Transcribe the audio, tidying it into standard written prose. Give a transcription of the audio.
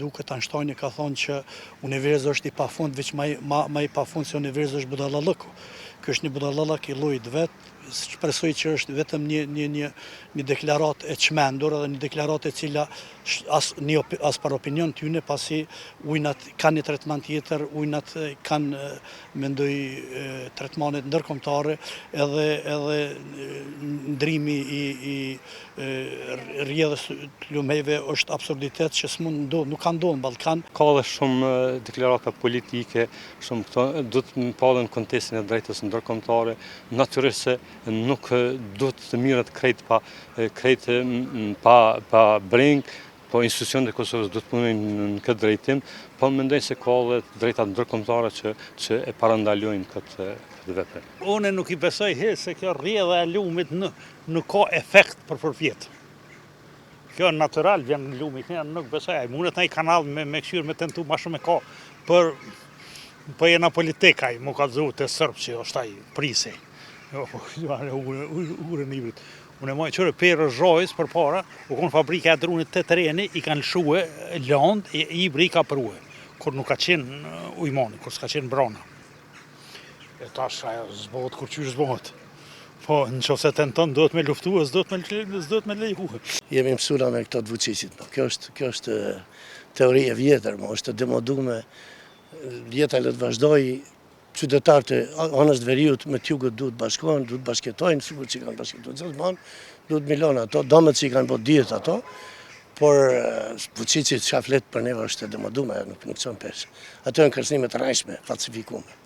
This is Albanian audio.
duket Einsteini ka thonë që universi është i pafund, veç ma i pafund se universi është budallallëku. Ky është një budallallëk i llojit vet, shpresoj që është vetëm një deklaratë e çmendur edhe një deklaratë e cila as për opinion tyne, pasi ujnat kanë një tretman tjetër, ujnat kanë mendoj tretmanet ndërkombëtare edhe ndrimi i rrjedhës të lumejve është absurditet që nuk ka ndodhur në Ballkan. Ka dhe shumë deklarata politike, shumë këto duhet të palën kontekstin e drejtës ndërkombëtare, natyrisht se nuk duhet të mirët krejt pa breng, po institucionet e Kosovës duhet punojnë në këtë drejtim, po mendoj se ka dhe drejtat ndërkombëtare që e parandalojnë këtë veprim. Unë nuk i besoj se kjo rrjedha e lumit nuk ka efekt për përpjet. Kjo natyral vjen në lumi, nuk besoj. Ai mundet në i kanal me këshyrë me tentu ma shumë e ka, për jena politika i mu ka dhu të sërpë që është ai prisi. Ure në ibrit. Unë e mojë qërë perë zhojës për para, u konë fabrika e drunit të tereni, i kanë lëshue land, ibri i ka përue, kur nuk ka qenë ujmoni, kur s'ka qenë brana. E tash ajo zbohet kur qysh zbohet. Po, në që se tenton, duhet me luftu, s'duhet me lejhu. Jemi mësura me këto të Vučićit. Kjo është teori e vjetër, është të demodume. Jeta le të vazhdoj, qytetarët e anës të veriut me t'jugët duhet bashkohen, duhet bashketojnë, sigur që kanë bashketojnë zëzman, duhet milionë ato, domet që i kanë bot dijet ato, por Vučićit shaflet për neve është të demodume, nuk qënë pesë. Ato e në kërcnimet rajshme, falsifikume.